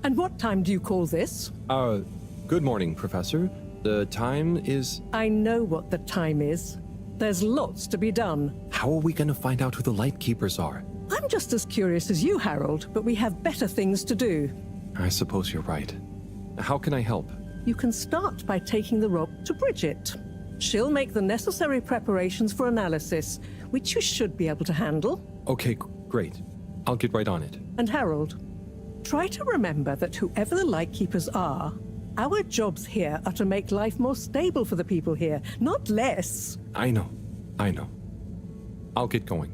And what time do you call this? Good morning, Professor. The time is... I know what the time is. There's lots to be done. How are we going to find out who the light keepers are? I'm just as curious as you, Harold, but we have better things to do. I suppose you're right. How can I help? You can start by taking the rock to Bridget. She'll make the necessary preparations for analysis, which you should be able to handle. Okay, great. I'll get right on it. And Harold, try to remember that whoever the light keepers are, our jobs here are to make life more stable for the people here, not less. I know. I'll get going.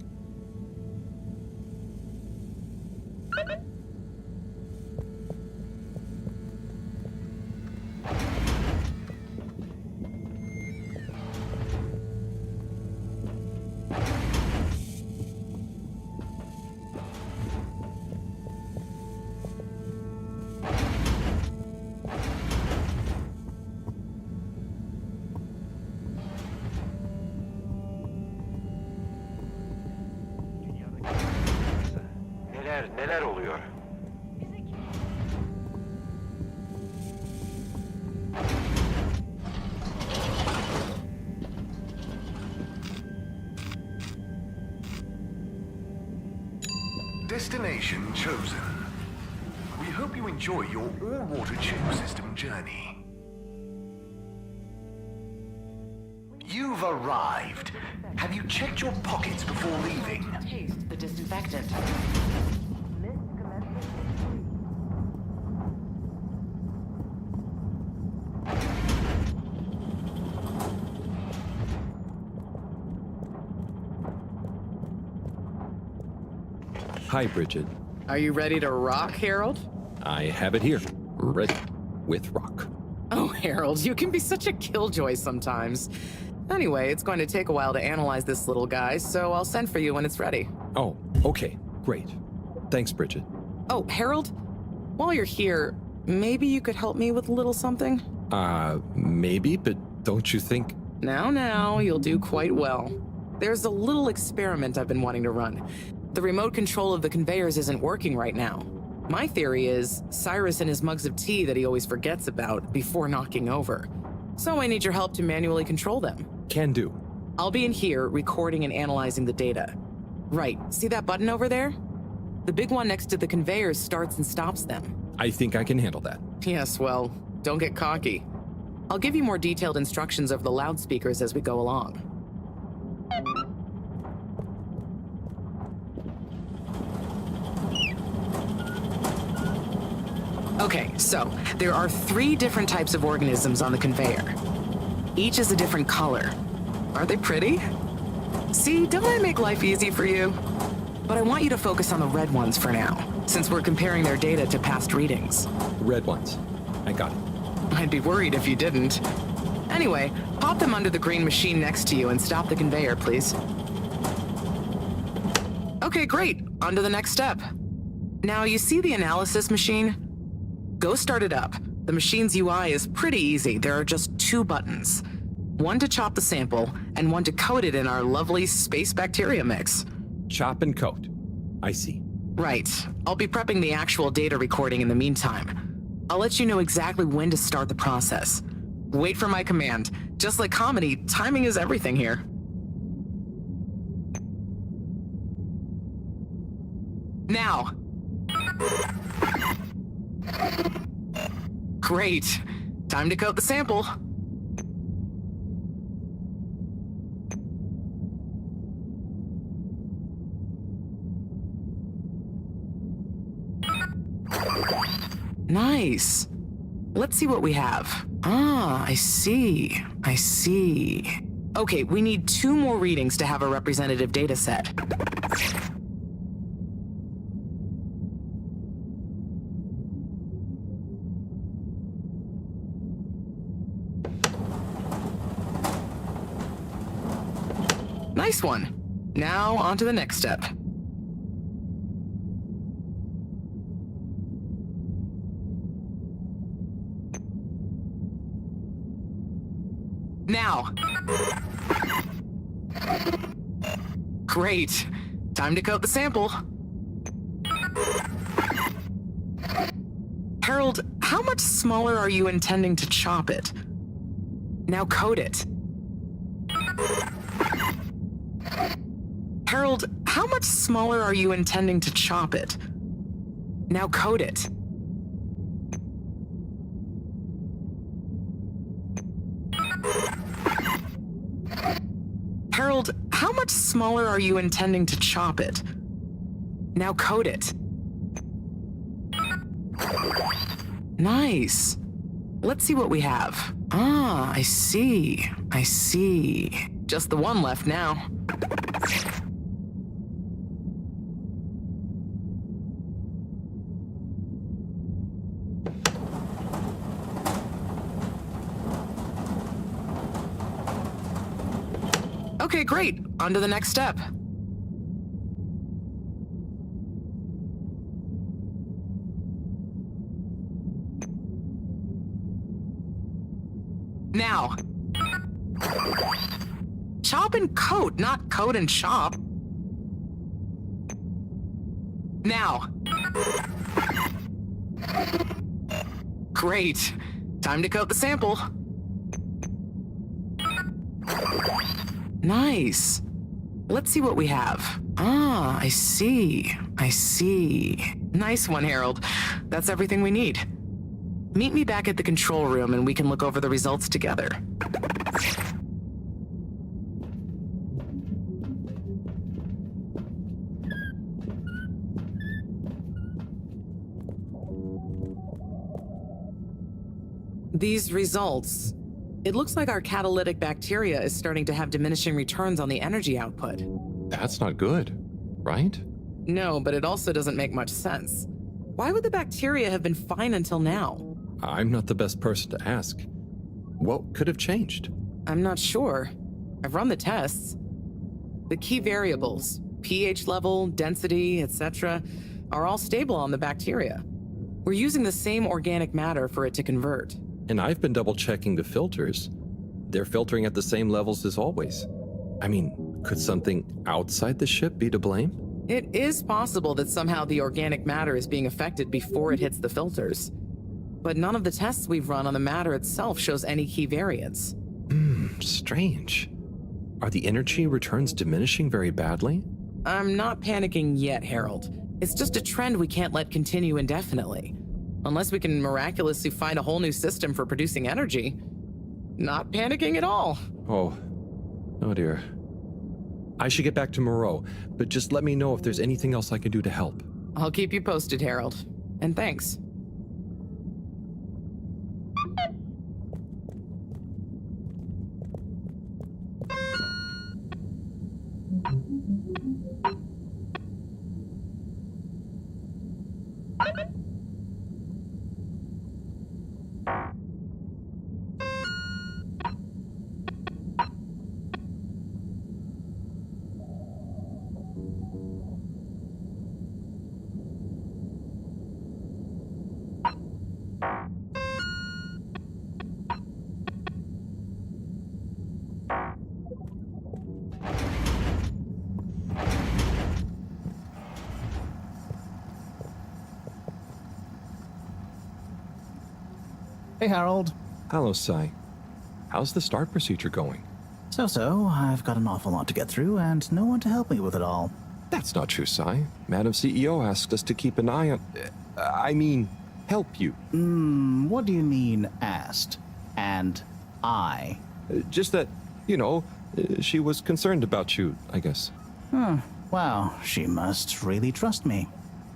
Neler oluyor? Destination chosen. We hope you enjoy your all-water tube system journey. You've arrived. Have you checked your pockets before leaving? Taste the disinfectant. Hi, Bridget. Are you ready to rock, Harold? I have it here. Ready. With rock. Oh, Harold, you can be such a killjoy sometimes. Anyway, it's going to take a while to analyze this little guy, so I'll send for you when it's ready. Oh, okay. Great. Thanks, Bridget. Oh, Harold, while you're here, maybe you could help me with a little something? Maybe, but don't you think... Now, you'll do quite well. There's a little experiment I've been wanting to run. The remote control of the conveyors isn't working right now. My theory is Cyrus and his mugs of tea that he always forgets about before knocking over. So I need your help to manually control them. Can do. I'll be in here recording and analyzing the data. Right, see that button over there? The big one next to the conveyors starts and stops them. I think I can handle that. Yes, well, don't get cocky. I'll give you more detailed instructions over the loudspeakers as we go along. Okay, so there are 3 different types of organisms on the conveyor. Each is a different color. Aren't they pretty? See, don't I make life easy for you? But I want you to focus on the red ones for now, since we're comparing their data to past readings. Red ones. I got it. I'd be worried if you didn't. Anyway, pop them under the green machine next to you and stop the conveyor, please. Okay, great. On to the next step. Now, you see the analysis machine? Go start it up. The machine's UI is pretty easy. There are just 2 buttons. One to chop the sample, and one to coat it in our lovely space bacteria mix. Chop and coat. I see. Right. I'll be prepping the actual data recording in the meantime. I'll let you know exactly when to start the process. Wait for my command. Just like comedy, timing is everything here. Now. Great. Time to coat the sample. Nice. Let's see what we have. Ah, I see. Okay, we need 2 more readings to have a representative data set. Nice one. Now, on to the next step. Now. Great. Time to coat the sample. Harold, how much smaller are you intending to chop it? Now code it. Harold, how much smaller are you intending to chop it? Now code it. Harold, how much smaller are you intending to chop it? Now code it. Nice. Let's see what we have. Ah, I see. I see. Just the one left now. Okay, great. On to the next step. Now. Chop and coat, not coat and chop. Now. Great. Time to coat the sample. Nice. Let's see what we have. Ah, I see. I see. Nice one, Harold. That's everything we need. Meet me back at the control room and we can look over the results together. These results. It looks like our catalytic bacteria is starting to have diminishing returns on the energy output. That's not good, right? No, but it also doesn't make much sense. Why would the bacteria have been fine until now? I'm not the best person to ask. What could have changed? I'm not sure. I've run the tests. The key variables, pH level, density, etc., are all stable on the bacteria. We're using the same organic matter for it to convert. And I've been double-checking the filters. They're filtering at the same levels as always. I mean, could something outside the ship be to blame? It is possible that somehow the organic matter is being affected before it hits the filters. But none of the tests we've run on the matter itself shows any key variants. Strange. Are the energy returns diminishing very badly? I'm not panicking yet, Harold. It's just a trend we can't let continue indefinitely. Unless we can miraculously find a whole new system for producing energy. Not panicking at all. Oh dear. I should get back to Moreau, but just let me know if there's anything else I can do to help. I'll keep you posted, Harold. And thanks. Hey, Harold. Hello, Sai. How's the start procedure going? So, I've got an awful lot to get through and no one to help me with it all. That's not true, Sai. Madam CEO asked us to keep an eye on... help you. What do you mean, asked? And I? Just that, she was concerned about you, I guess. Wow, she must really trust me.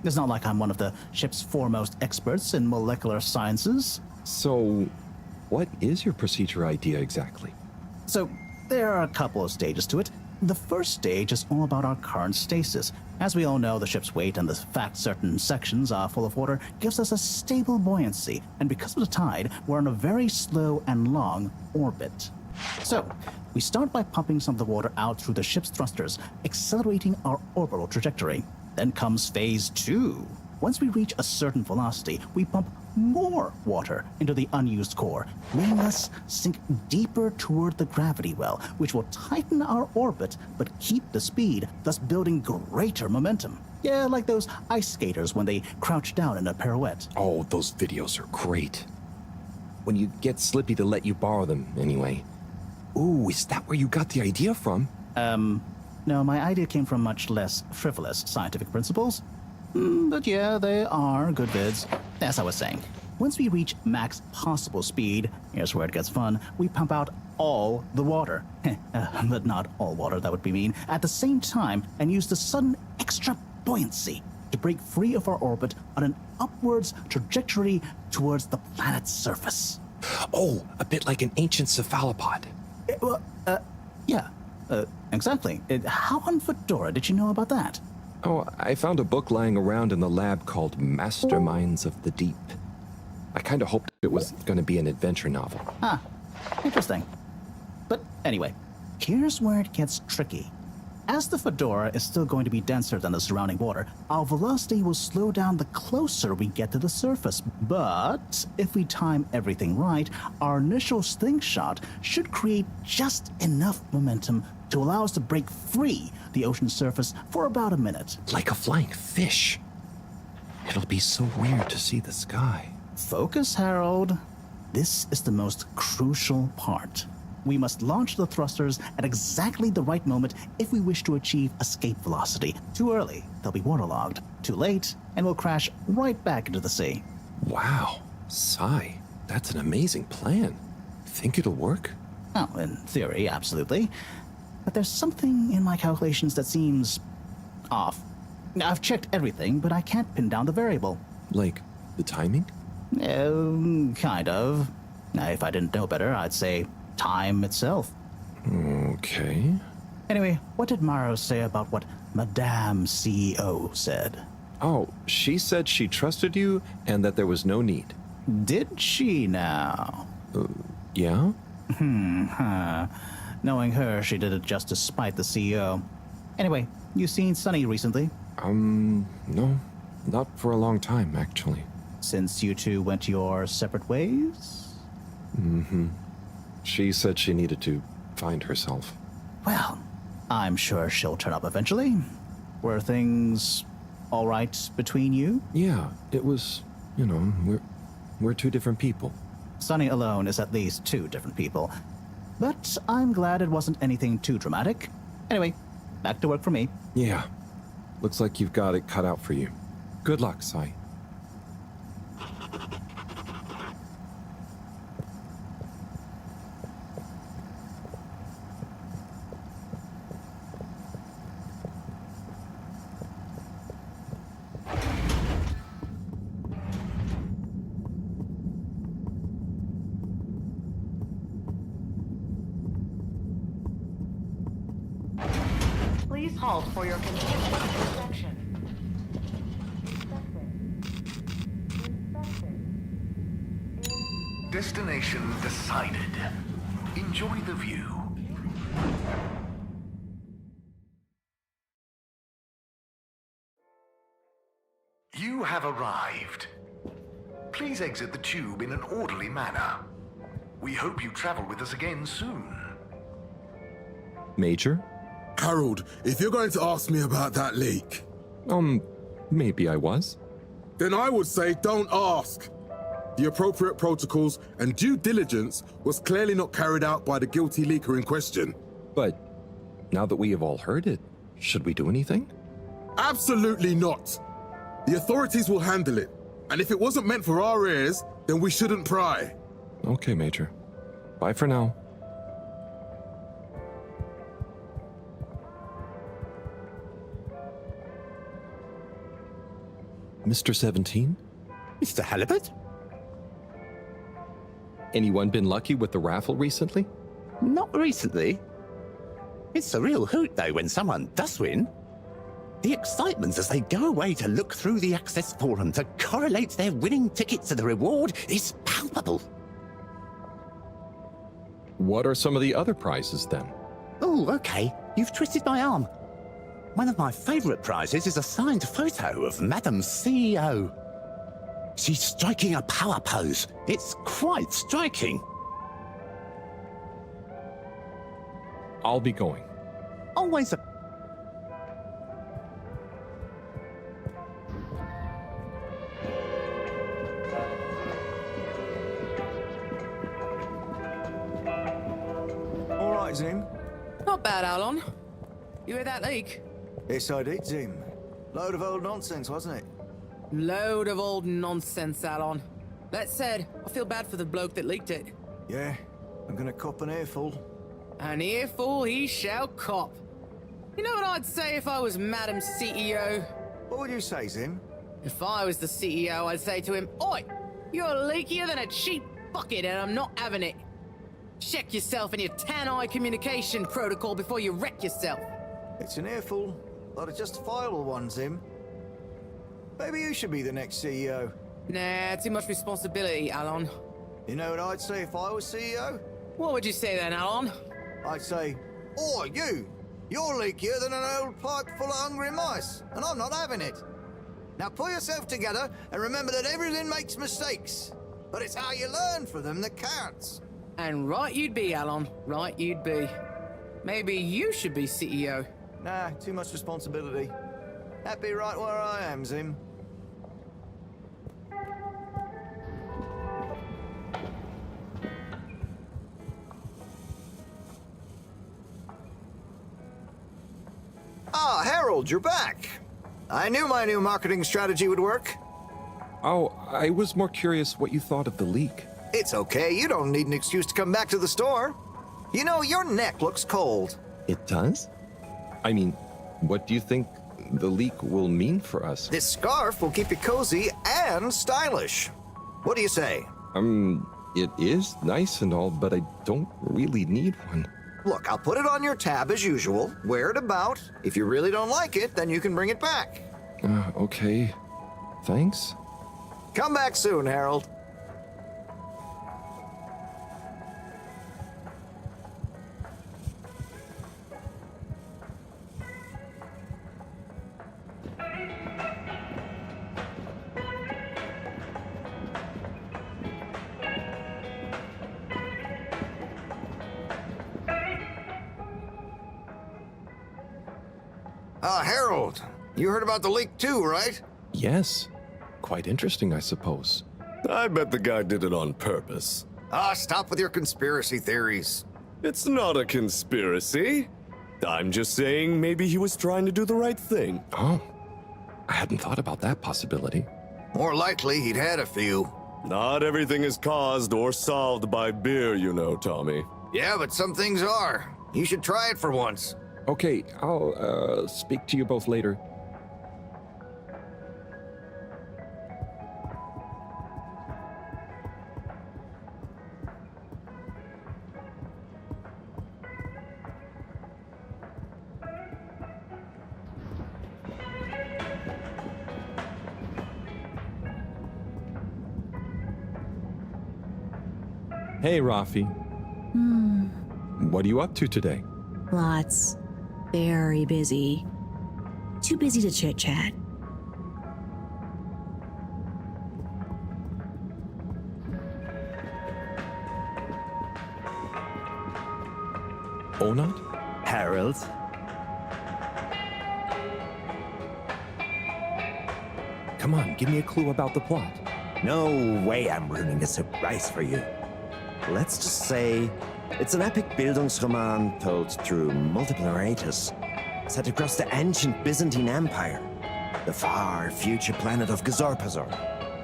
It's not like I'm one of the ship's foremost experts in molecular sciences. So, what is your procedure idea exactly? So, there are a couple of stages to it. The first stage is all about our current stasis. As we all know, the ship's weight and the fact certain sections are full of water gives us a stable buoyancy, and because of the tide, we're on a very slow and long orbit. So, we start by pumping some of the water out through the ship's thrusters, accelerating our orbital trajectory. Then comes phase 2. Once we reach a certain velocity, we pump more water into the unused core, making us sink deeper toward the gravity well, which will tighten our orbit but keep the speed, thus building greater momentum. Yeah, like those ice skaters when they crouch down in a pirouette. Oh, those videos are great. When you get Slippy to let you borrow them, anyway. Ooh, is that where you got the idea from? No, my idea came from much less frivolous scientific principles. But yeah, they are good vids. As I was saying, once we reach max possible speed, here's where it gets fun, we pump out all the water. But not all water, that would be mean. At the same time, and use the sudden extra buoyancy to break free of our orbit on an upwards trajectory towards the planet's surface. Oh, a bit like an ancient cephalopod. Yeah, exactly. How on Fedora did you know about that? Oh, I found a book lying around in the lab called Masterminds of the Deep. I kind of hoped it was going to be an adventure novel. Ah, interesting. But anyway, here's where it gets tricky. As the Fedora is still going to be denser than the surrounding water, our velocity will slow down the closer we get to the surface. But if we time everything right, our initial slingshot should create just enough momentum to allow us to break free the ocean surface for about a minute. Like a flying fish. It'll be so weird to see the sky. Focus, Harold. This is the most crucial part. We must launch the thrusters at exactly the right moment if we wish to achieve escape velocity. Too early, they'll be waterlogged. Too late, and we'll crash right back into the sea. Wow, Sai, that's an amazing plan. Think it'll work? Oh, in theory, absolutely. But there's something in my calculations that seems off. I've checked everything, but I can't pin down the variable. Like, the timing? Kind of. If I didn't know better, I'd say time itself. Okay. Anyway, what did Moро say about what Madame CEO said? Oh, she said she trusted you and that there was no need. Did she now? Yeah? Knowing her, she did it just to spite the CEO. Anyway, you seen Sunny recently? No. Not for a long time, actually. Since you two went your separate ways? She said she needed to find herself. Well, I'm sure she'll turn up eventually. Were things all right between you? Yeah, it was, we're two different people. Sunny alone is at least two different people. But I'm glad it wasn't anything too dramatic. Anyway, back to work for me. Yeah. Looks like you've got it cut out for you. Good luck, Sai. Please halt for your continuous inspection. Destination decided. Enjoy the view. You have arrived. Please exit the tube in an orderly manner. We hope you travel with us again soon. Major? Harold, if you're going to ask me about that leak, Maybe I was. then I would say don't ask. The appropriate protocols and due diligence was clearly not carried out by the guilty leaker in question. But now that we have all heard it, should we do anything? Absolutely not. The authorities will handle it. And if it wasn't meant for our ears, then we shouldn't pry. Okay, Major. Bye for now. Mr. 17? Mr. Halibut? Anyone been lucky with the raffle recently? Not recently. It's a real hoot, though, when someone does win. The excitement as they go away to look through the access forum to correlate their winning ticket to the reward is palpable. What are some of the other prizes then? Oh, okay. You've twisted my arm. One of my favourite prizes is a signed photo of Madam CEO. She's striking a power pose. It's quite striking. I'll be going. Always a... right, Zim? Not bad, Alon. You hear that leak? Yes, I did, Zim. Load of old nonsense, wasn't it? Load of old nonsense, Alon. That said, I feel bad for the bloke that leaked it. Yeah, I'm gonna cop an earful. An earful he shall cop. You know what I'd say if I was Madam CEO? What would you say, Zim? If I was the CEO, I'd say to him, Oi, you're leakier than a cheap bucket and I'm not having it. Check yourself and your tan-eye communication protocol before you wreck yourself. It's an earful, but a justifiable one, Zim. Maybe you should be the next CEO. Nah, too much responsibility, Alon. You know what I'd say if I was CEO? What would you say then, Alon? I'd say, Oi, you! You're leakier than an old pipe full of hungry mice, and I'm not having it. Now pull yourself together and remember that everything makes mistakes. But it's how you learn from them that counts. And right you'd be, Alon. Right you'd be. Maybe you should be CEO. Nah, too much responsibility. Happy right where I am, Zim. Ah, Harold, you're back. I knew my new marketing strategy would work. Oh, I was more curious what you thought of the leak. It's okay, you don't need an excuse to come back to the store. You know, your neck looks cold. It does? I mean, what do you think the leak will mean for us? This scarf will keep you cozy and stylish. What do you say? It is nice and all, but I don't really need one. Look, I'll put it on your tab as usual. Wear it about. If you really don't like it, then you can bring it back. Okay. Thanks. Come back soon, Harold. Harold, you heard about the leak too, right? Yes. Quite interesting, I suppose. I bet the guy did it on purpose. Stop with your conspiracy theories. It's not a conspiracy. I'm just saying maybe he was trying to do the right thing. Oh, I hadn't thought about that possibility. More likely, he'd had a few. Not everything is caused or solved by beer, you know, Tommy. Yeah, but some things are. You should try it for once. Okay, I'll speak to you both later. Hey, Rafi. What are you up to today? Lots. Very busy. Too busy to chit-chat. Onat? Harold? Come on, give me a clue about the plot. No way I'm ruining a surprise for you. Let's just say it's an epic Bildungsroman told through multiple narrators, set across the ancient Byzantine Empire, the far future planet of Gazorpazor,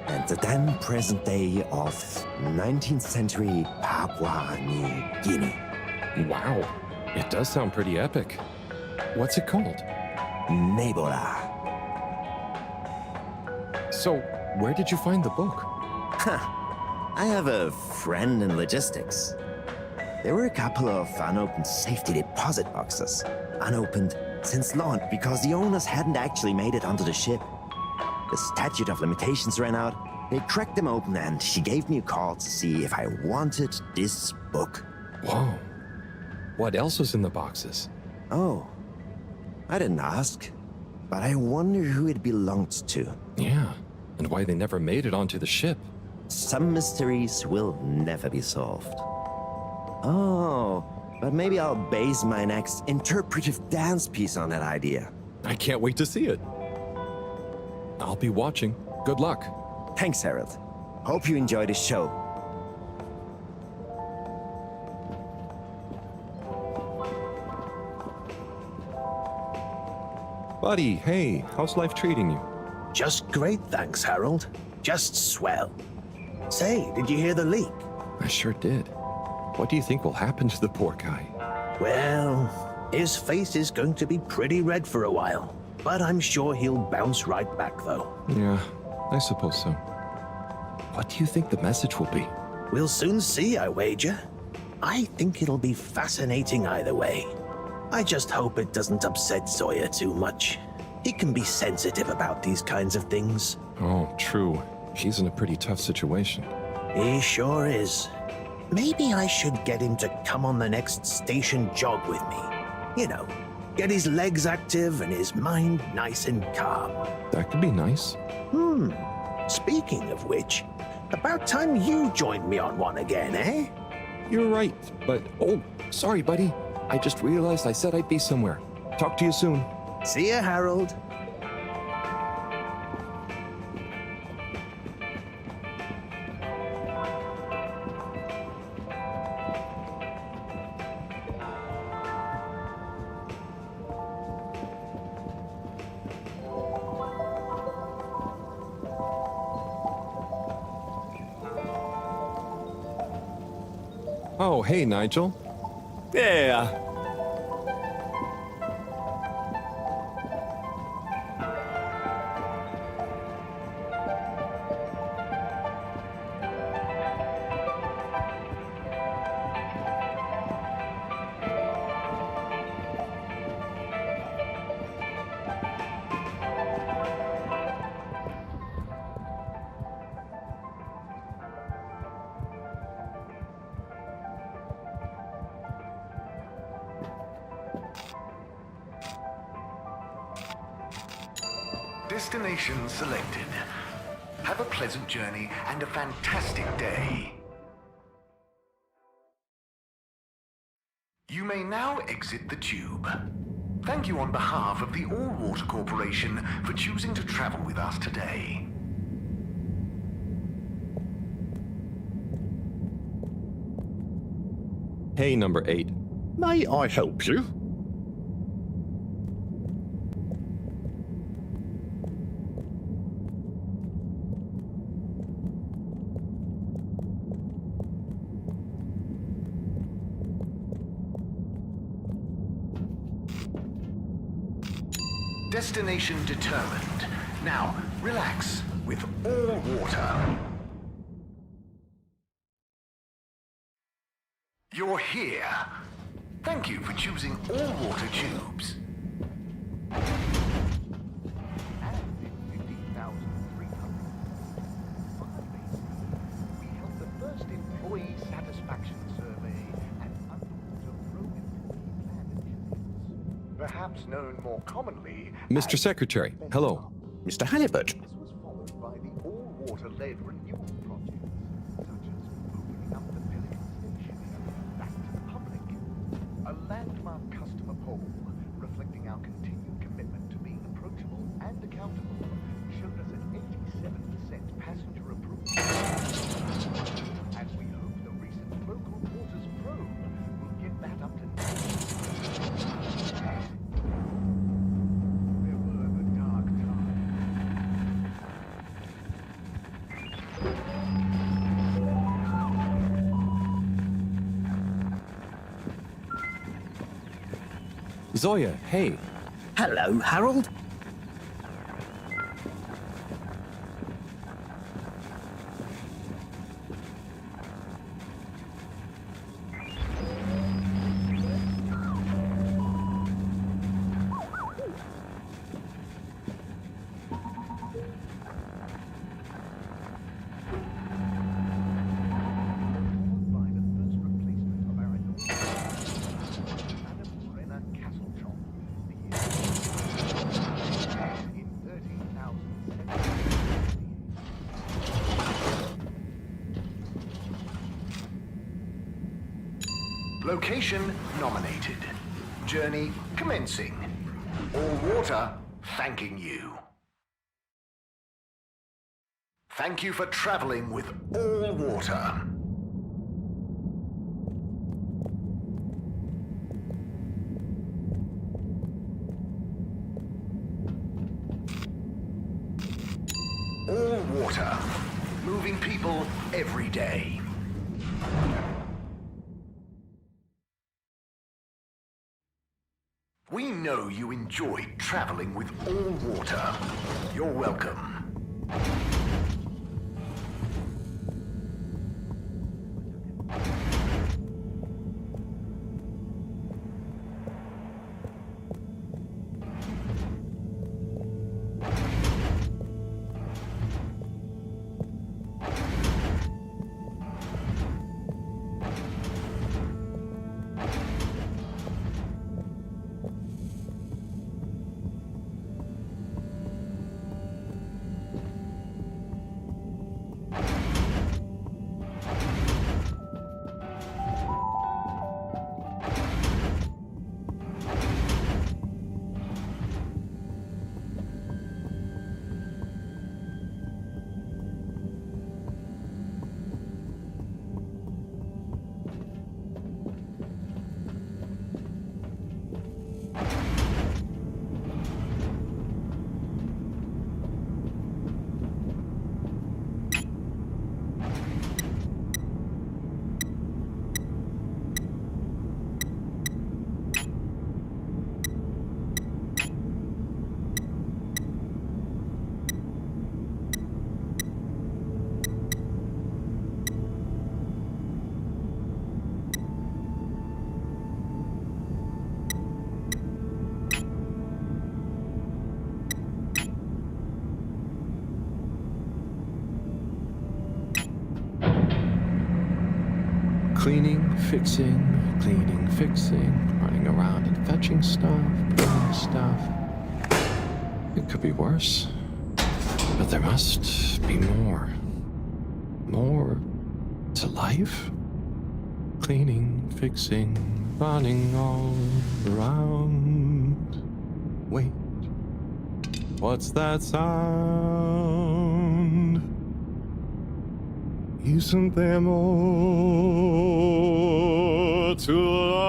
and the then present day of 19th century Papua New Guinea. Wow, it does sound pretty epic. What's it called? Nebula. So, where did you find the book? I have a friend in logistics. There were a couple of unopened safety deposit boxes. Unopened since launch because the owners hadn't actually made it onto the ship. The statute of limitations ran out. They cracked them open and she gave me a call to see if I wanted this book. Whoa. What else was in the boxes? Oh, I didn't ask, but I wonder who it belonged to. Yeah, and why they never made it onto the ship. Some mysteries will never be solved. Oh, but maybe I'll base my next interpretive dance piece on that idea. I can't wait to see it. I'll be watching. Good luck. Thanks, Harold. Hope you enjoy the show. Buddy, hey, how's life treating you? Just great, thanks, Harold. Just swell. Say, did you hear the leak? I sure did. What do you think will happen to the poor guy? Well, his face is going to be pretty red for a while. But I'm sure he'll bounce right back, though. Yeah, I suppose so. What do you think the message will be? We'll soon see, I wager. I think it'll be fascinating either way. I just hope it doesn't upset Sawyer too much. He can be sensitive about these kinds of things. Oh, true. He's in a pretty tough situation. He sure is. Maybe I should get him to come on the next station jog with me. You know, get his legs active and his mind nice and calm. That could be nice. Speaking of which, about time you joined me on one again, eh? You're right, but oh, sorry, buddy. I just realized I said I'd be somewhere. Talk to you soon. See ya, Harold. Oh, hey, Nigel. Yeah. Destination selected. Have a pleasant journey and a fantastic day. You may now exit the tube. Thank you on behalf of the All-Water Corporation for choosing to travel with us today. Hey, number 8. May I help you? Destination determined. Now, relax with all water. You're here. Thank you for choosing all water tubes. Perhaps known more commonly Mr. Secretary, hello. Mr. Halibut. This was followed by the all-water-led renewal project, such as opening up the Pelican Station back to the public. A landmark customer poll reflecting our continued commitment to being approachable and accountable showed us an 87% passenger approval. And we hope the recent local waters probe will get that up to 90%. Zoya, hey. Hello, Harold. Location nominated. Journey commencing. All water thanking you. Thank you for traveling with all water. people every day. We know you enjoy traveling with all water. You're welcome. Cleaning, fixing, running around and fetching stuff, bringing stuff. It could be worse, but there must be more. More to life? Cleaning, fixing, running all around. Wait, what's that sound? Isn't there more to life?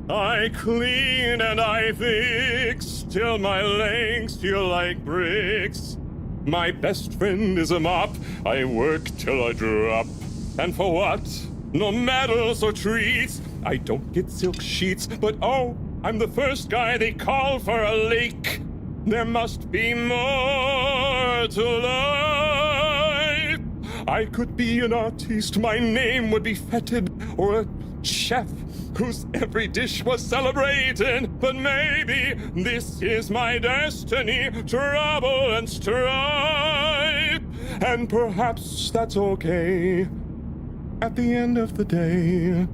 I clean and I fix till my legs feel like bricks. My best friend is a mop. I work till I drop. And for what? No medals or treats. I don't get silk sheets, but oh, I'm the first guy they call for a lake. There must be more to life. I could be an artiste, my name would be feted, or a chef whose every dish was celebrated. But maybe this is my destiny, trouble and strife. And perhaps that's okay. At the end of the day,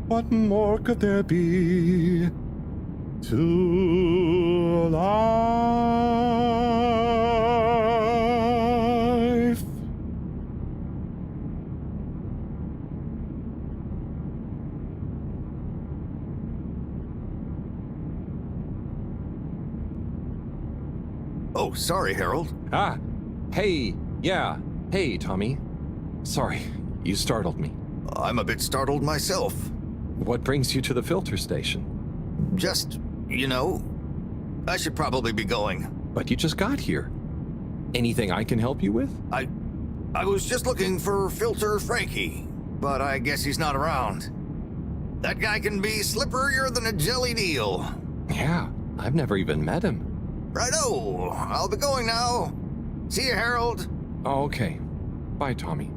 what more could there be to life? Oh, sorry, Harold. Ah, hey, yeah, hey, Tommy. Sorry, you startled me. I'm a bit startled myself. What brings you to the filter station? Just, you know, I should probably be going. But you just got here. Anything I can help you with? I was just looking for Filter Frankie, but I guess he's not around. That guy can be slipperier than a jellied eel. Yeah, I've never even met him. Righto, I'll be going now. See you, Harold. Oh, okay. Bye, Tommy.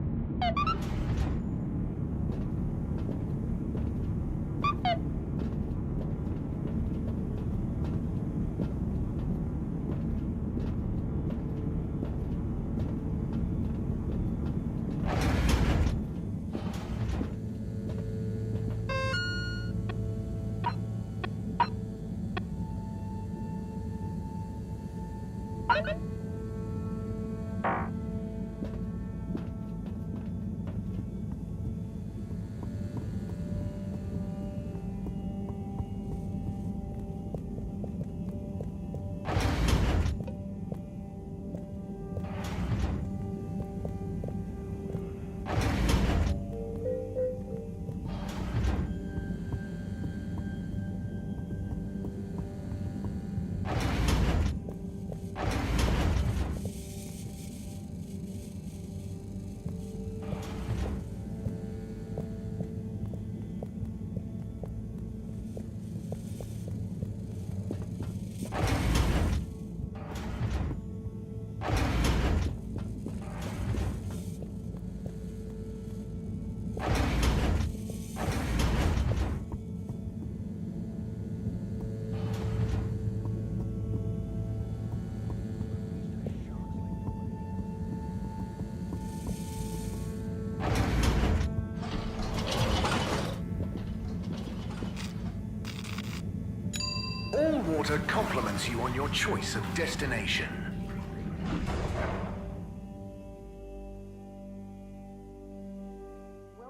water compliments you on your choice of destination.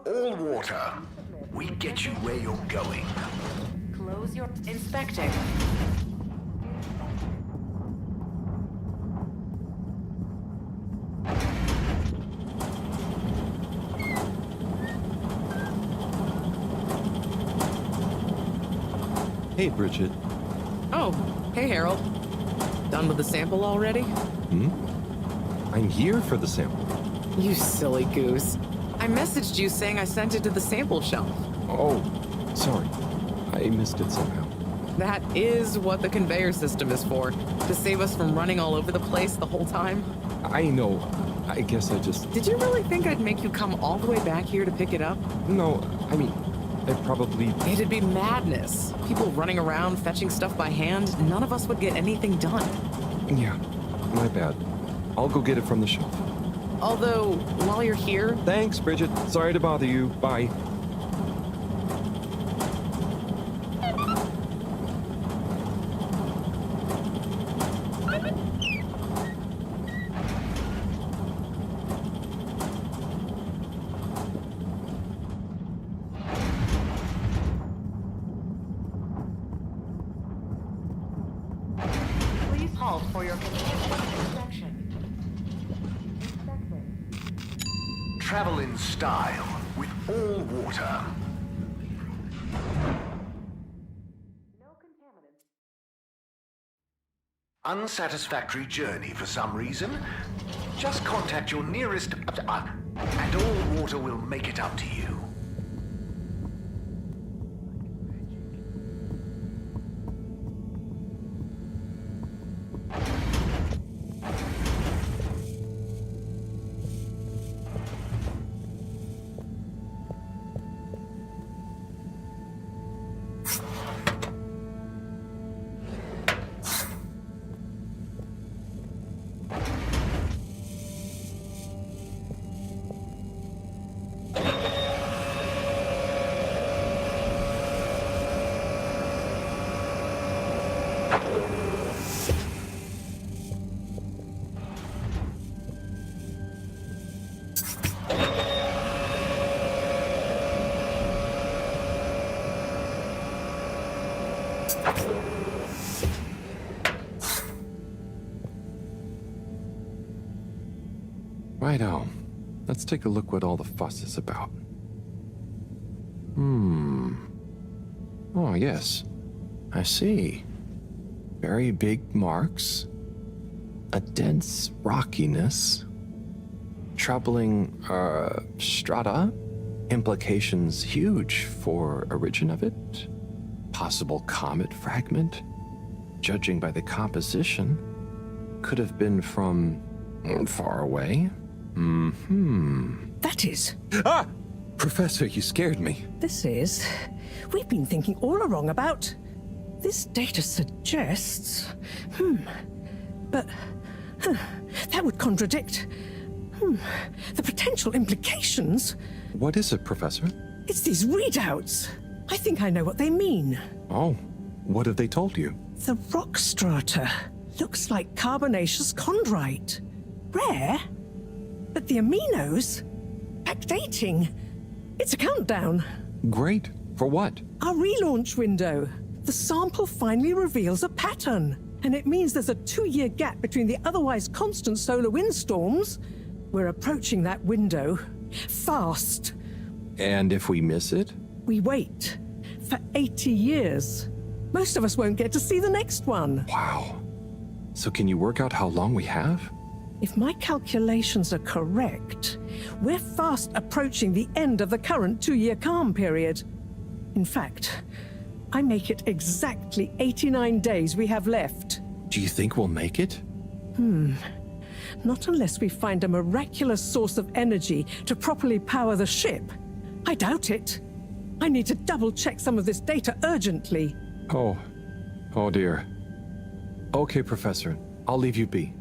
All water. We get you where you're going. Close your inspecting. Hey, Bridget. Oh, hey, Harold. Done with the sample already? I'm here for the sample. You silly goose. I messaged you saying I sent it to the sample shelf. Oh, sorry. I missed it somehow. That is what the conveyor system is for, to save us from running all over the place the whole time. I know. I guess I just... Did you really think I'd make you come all the way back here to pick it up? No, I mean, I probably... It'd be madness. People running around fetching stuff by hand. None of us would get anything done. Yeah, my bad. I'll go get it from the shelf. Although, while you're here... Thanks, Bridget. Sorry to bother you. Bye. Please halt for your continued inspection. Travel in style with all water. Unsatisfactory journey for some reason? Just contact your nearest... and all water will make it up to you. Righto. Let's take a look what all the fuss is about. Oh, yes. I see. Very big marks. A dense rockiness. Troubling, strata. Implications huge for origin of it. Possible comet fragment. Judging by the composition, could have been from far away. That is. Ah! Professor, you scared me. This is. We've been thinking all along about. This data suggests. But. That would contradict. The potential implications. What is it, Professor? It's these readouts. I think I know what they mean. Oh, what have they told you? The rock strata looks like carbonaceous chondrite. Rare, but the aminos, backdating. It's a countdown. Great. For what? Our relaunch window. The sample finally reveals a pattern, and it means there's a 2-year gap between the otherwise constant solar windstorms. We're approaching that window fast. And if we miss it? We wait for 80 years. Most of us won't get to see the next one. Wow. So can you work out how long we have? If my calculations are correct, we're fast approaching the end of the current 2-year calm period. In fact, I make it exactly 89 days we have left. Do you think we'll make it? Not unless we find a miraculous source of energy to properly power the ship. I doubt it. I need to double-check some of this data urgently. Oh dear. Okay, Professor. I'll leave you be.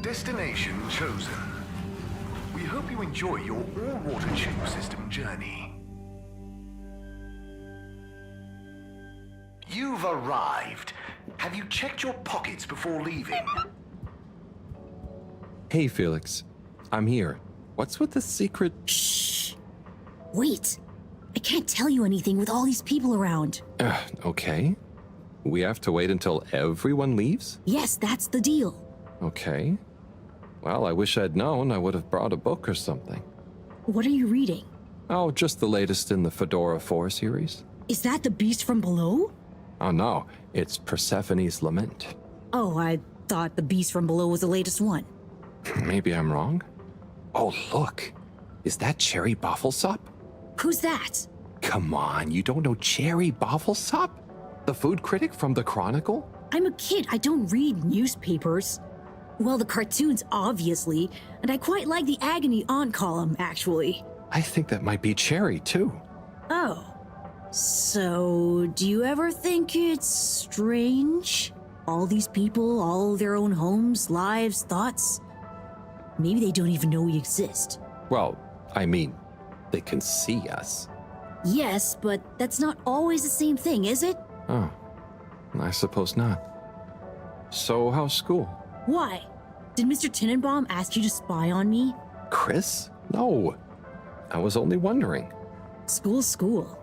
Destination chosen. We hope you enjoy your all-water tube system journey. You've arrived. Have you checked your pockets before leaving? Hey, Felix. I'm here. What's with the secret? Shh. Wait. I can't tell you anything with all these people around. Okay. We have to wait until everyone leaves? Yes, that's the deal. Okay. Well, I wish I'd known. I would have brought a book or something. What are you reading? Oh, just the latest in the Fedorы I series. Is that the beast from below? Oh no, it's Persephone's Lament. Oh, I thought the beast from below was the latest one. Maybe I'm wrong. Oh, look. Is that Cherry Bofflesop? Who's that? Come on, you don't know Cherry Bofflesop? The food critic from the Chronicle? I'm a kid. I don't read newspapers. Well, the cartoons, obviously, and I quite like the Agony Aunt column, actually. I think that might be Cherry, too. Oh. So, do you ever think it's strange? All these people, all their own homes, lives, thoughts? Maybe they don't even know we exist. Well, I mean, they can see us. Yes, but that's not always the same thing, is it? Oh, I suppose not. So, how's school? Why? Did Mr. Tenenbaum ask you to spy on me? Chris? No. I was only wondering. School's school.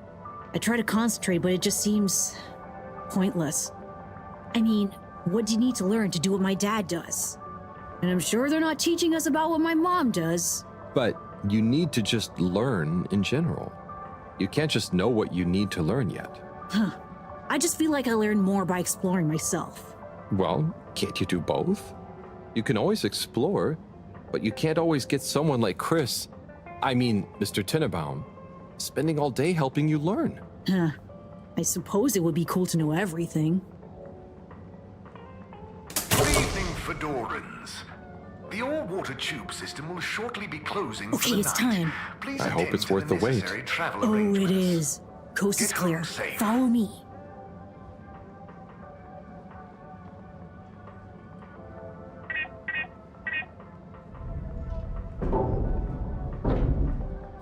I try to concentrate, but it just seems pointless. I mean, what do you need to learn to do what my dad does? And I'm sure they're not teaching us about what my mom does. But you need to just learn in general. You can't just know what you need to learn yet. Huh. I just feel like I learn more by exploring myself. Well, can't you do both? You can always explore, but you can't always get someone like Chris, Mr. Tenenbaum, spending all day helping you learn. Huh. I suppose it would be cool to know everything. Good evening, Fedorans. The all-water tube system will shortly be closing for the Okay, it's night. time. Please I hope it's worth the wait. Oh, it is. Coast is clear. Follow me.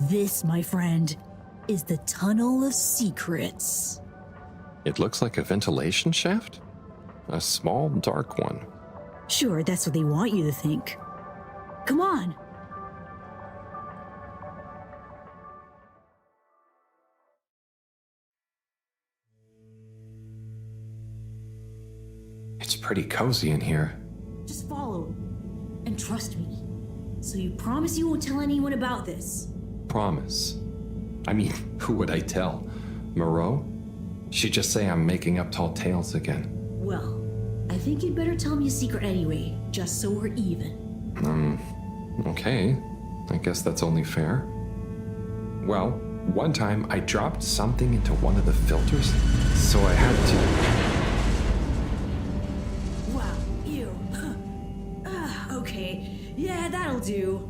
This, my friend, is the Tunnel of Secrets. It looks like a ventilation shaft? A small, dark one. Sure, that's what they want you to think. Come on. It's pretty cozy in here. Just follow and trust me. So you promise you won't tell anyone about this? Promise. Who would I tell? Moreau? She'd just say I'm making up tall tales again. Well, I think you'd better tell me a secret anyway, just so we're even. Okay. I guess that's only fair. Well, one time I dropped something into one of the filters, so I had to... Wow, ew. Okay, yeah, that'll do.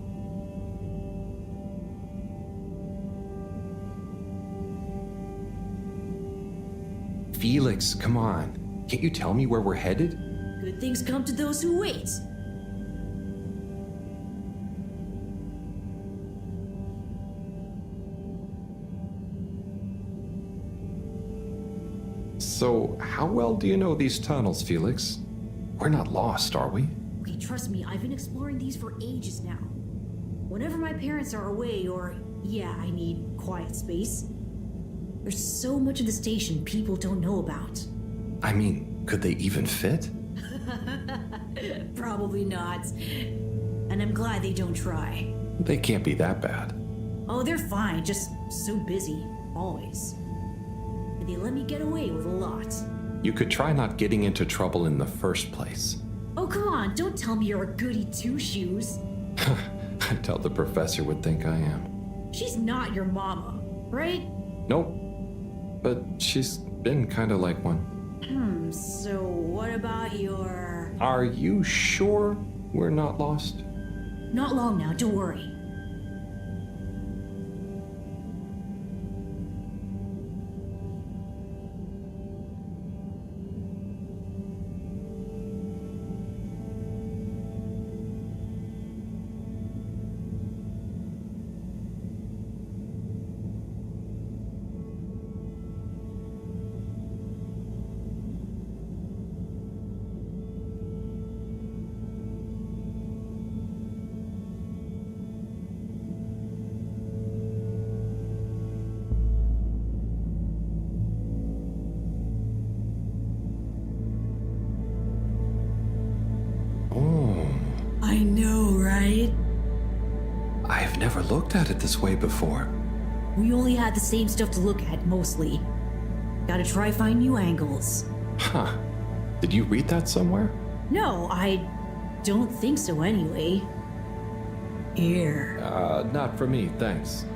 Felix, come on. Can't you tell me where we're headed? Good things come to those who wait. So, how well do you know these tunnels, Felix? We're not lost, are we? Okay, trust me, I've been exploring these for ages now. Whenever my parents are away or, yeah, I need quiet space, there's so much of the station people don't know about. Could they even fit? Probably not. And I'm glad they don't try. They can't be that bad. Oh, they're fine, just so busy, always. And they let me get away with a lot. you could try not getting into trouble in the first place. Oh, come on, don't tell me you're a goody two-shoes. I doubt the professor would think I am. She's not your mama, right? Nope. But she's been kind of like one. So what about your... Are you sure we're not lost? Not long now, don't worry. I know, right? I've never looked at it this way before. We only had the same stuff to look at, mostly. Gotta try find new angles. Huh. Did you read that somewhere? No, I don't think so anyway. Here. Not for me, thanks.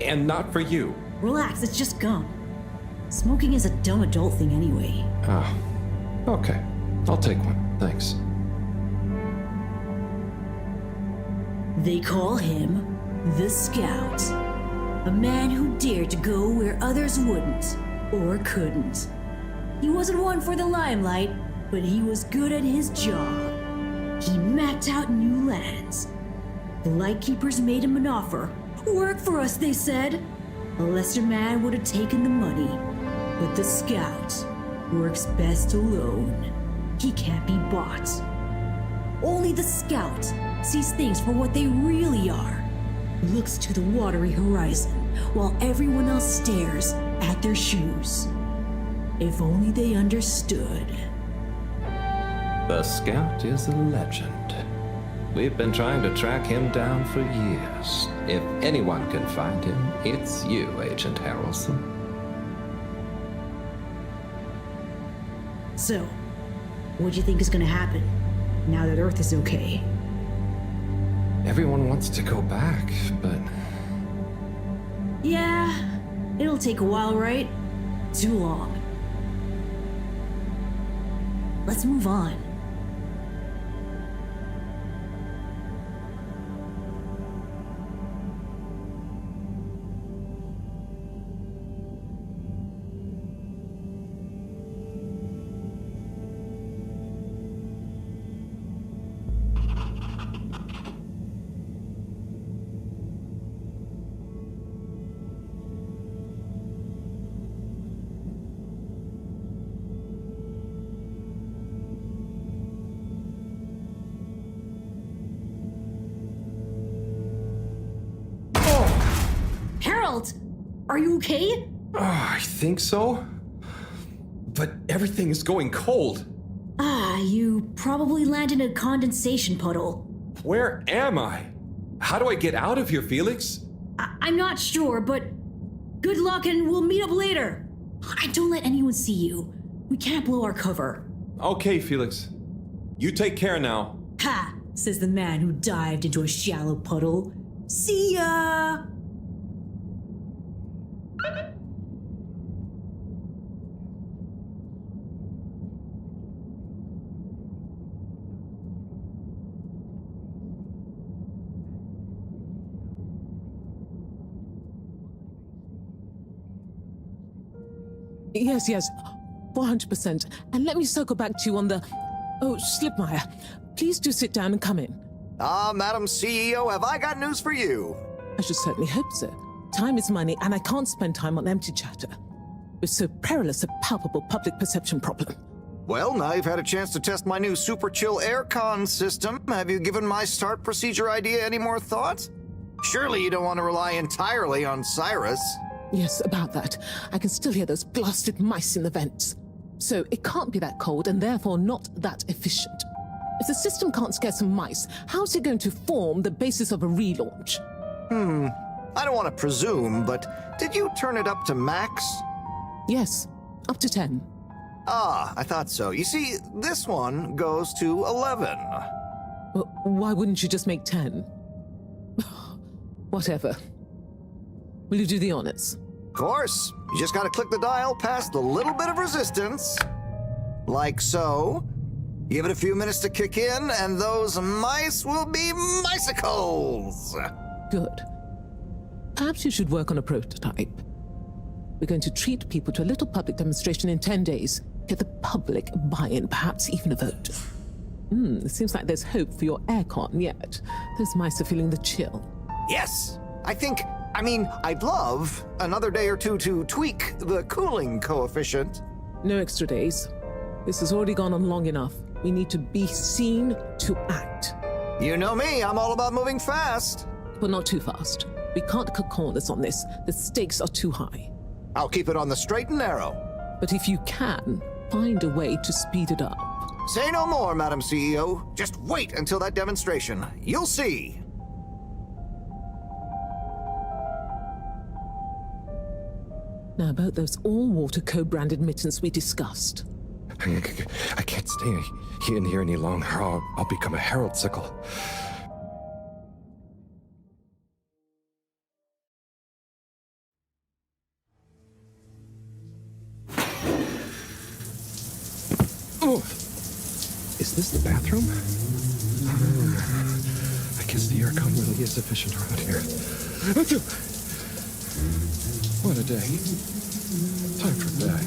And not for you. Relax, it's just gum. Smoking is a dumb adult thing anyway. Ah, okay. I'll take one, thanks. They call him the Scout. A man who dared to go where others wouldn't, or couldn't. He wasn't one for the limelight, but he was good at his job. He mapped out new lands. The Lightkeepers made him an offer. Work for us, they said. A lesser man would have taken the money. But the Scout works best alone. He can't be bought. Only the Scout sees things for what they really are. Looks to the watery horizon while everyone else stares at their shoes. If only they understood. The Scout is a legend. We've been trying to track him down for years. If anyone can find him, it's you, Agent Harrelson. So, what do you think is gonna happen now that Earth is okay? Everyone wants to go back, but... Yeah, it'll take a while, right? Too long. Let's move on. Harold! Are you okay? I think so. But everything is going cold. You probably landed in a condensation puddle. Where am I? How do I get out of here, Felix? I'm not sure, but good luck and we'll meet up later. And don't let anyone see you. We can't blow our cover. Okay, Felix. You take care now. Ha! Says the man who dived into a shallow puddle. See ya! Yes, 400%. And let me circle back to you on the... Oh, Slipmeyer, please do sit down and come in. Madam CEO, have I got news for you? I should certainly hope so. Time is money, and I can't spend time on empty chatter. With so perilous a palpable public perception problem. Well, now you've had a chance to test my new super chill aircon system. Have you given my start procedure idea any more thought? Surely you don't want to rely entirely on Cyrus. Yes, about that. I can still hear those blasted mice in the vents. So it can't be that cold and therefore not that efficient. If the system can't scare some mice, how's it going to form the basis of a relaunch? I don't want to presume, but did you turn it up to max? Yes, up to 10. Ah, I thought so. You see, this one goes to 11. Well, why wouldn't you just make 10? Whatever. Will you do the honors? Of course. You just gotta click the dial past the little bit of resistance. Like so. Give it a few minutes to kick in, and those mice will be micicles! Good. Perhaps you should work on a prototype. We're going to treat people to a little public demonstration in 10 days. Get the public buy-in, perhaps even a vote. It seems like there's hope for your aircon yet. Those mice are feeling the chill. Yes! I'd love another day or two to tweak the cooling coefficient. No extra days. This has already gone on long enough. We need to be seen to act. You know me, I'm all about moving fast. But not too fast. We can't cut corners on this. The stakes are too high. I'll keep it on the straight and narrow. But if you can, find a way to speed it up. Say no more, Madam CEO. Just wait until that demonstration. You'll see. Now about those all-water co-branded mittens we discussed. I can't stay in here any longer. I'll become a Harold sickle. Oh, is this the bathroom? I guess the aircon really is efficient around here. What a day. Time for bed.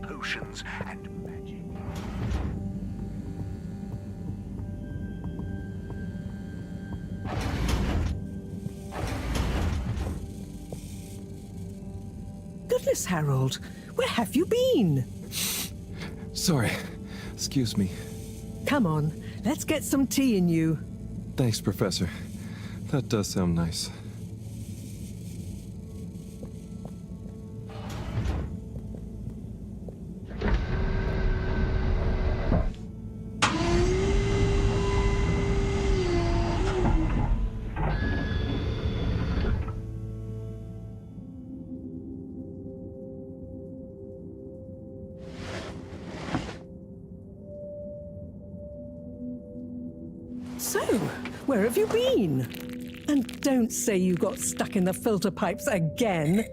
Potions and magic. Goodness, Harold, where have you been? Sorry. Excuse me. Come on, let's get some tea in you. Thanks, Professor. That does sound nice. So, where have you been? And don't say you got stuck in the filter pipes again.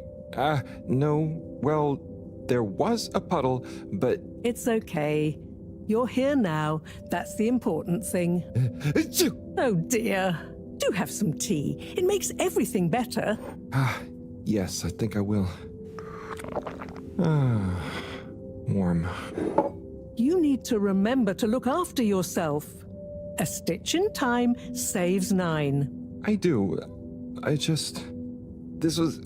No. Well, there was a puddle, but... It's okay. You're here now. That's the important thing. Oh dear. Do have some tea. It makes everything better. Yes, I think I will. Warm. You need to remember to look after yourself. A stitch in time saves 9. I do. This was,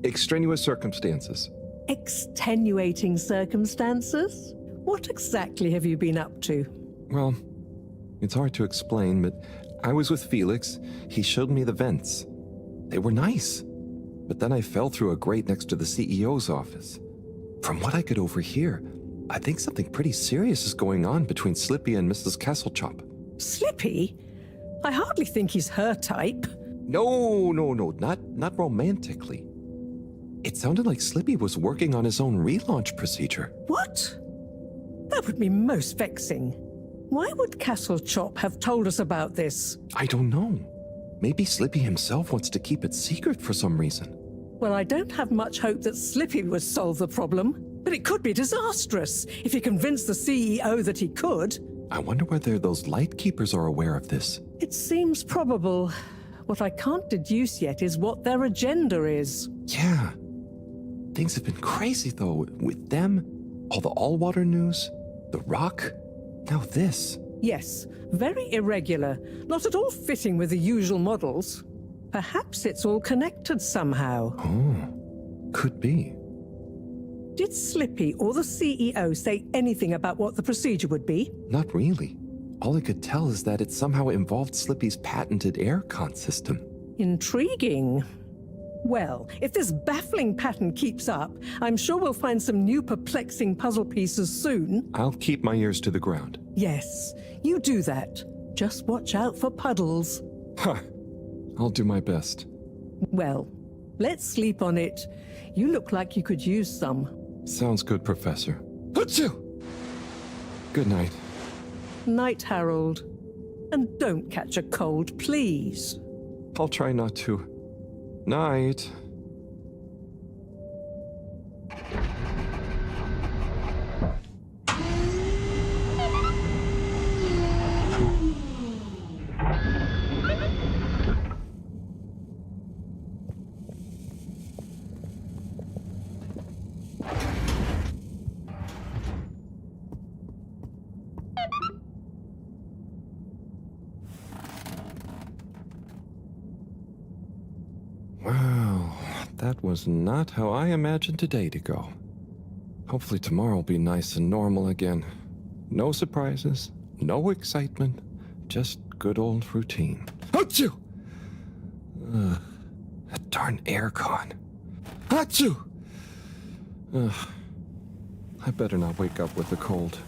extraneous circumstances. Extenuating circumstances? What exactly have you been up to? Well, it's hard to explain, but I was with Felix. He showed me the vents. They were nice. But then I fell through a grate next to the CEO's office. From what I could overhear, I think something pretty serious is going on between Slippy and Mrs. Kesselchop. Slippy? I hardly think he's her type. No, not romantically. It sounded like Slippy was working on his own relaunch procedure. What? That would be most vexing. Why would Kesselchop have told us about this? I don't know. Maybe Slippy himself wants to keep it secret for some reason. Well, I don't have much hope that Slippy would solve the problem. But it could be disastrous if he convinced the CEO that he could. I wonder whether those Lightkeepers are aware of this. It seems probable. What I can't deduce yet is what their agenda is. Yeah. Things have been crazy, though, with them, all the all-water news, the rock, now this. Yes, very irregular, not at all fitting with the usual models. Perhaps it's all connected somehow. Oh, could be. Did Slippy or the CEO say anything about what the procedure would be? Not really. All I could tell is that it somehow involved Slippy's patented aircon system. Intriguing. Well, if this baffling pattern keeps up, I'm sure we'll find some new perplexing puzzle pieces soon. I'll keep my ears to the ground. Yes, you do that. Just watch out for puddles. Huh. I'll do my best. Well, let's sleep on it. You look like you could use some. Sounds good, Professor. Achoo! Good night. Night, Harold. And don't catch a cold, please. I'll try not to. Night. Well, that was not how I imagined today to go. Hopefully tomorrow will be nice and normal again. No surprises, no excitement, just good old routine. Achoo! That darn aircon. Achoo! I better not wake up with a cold.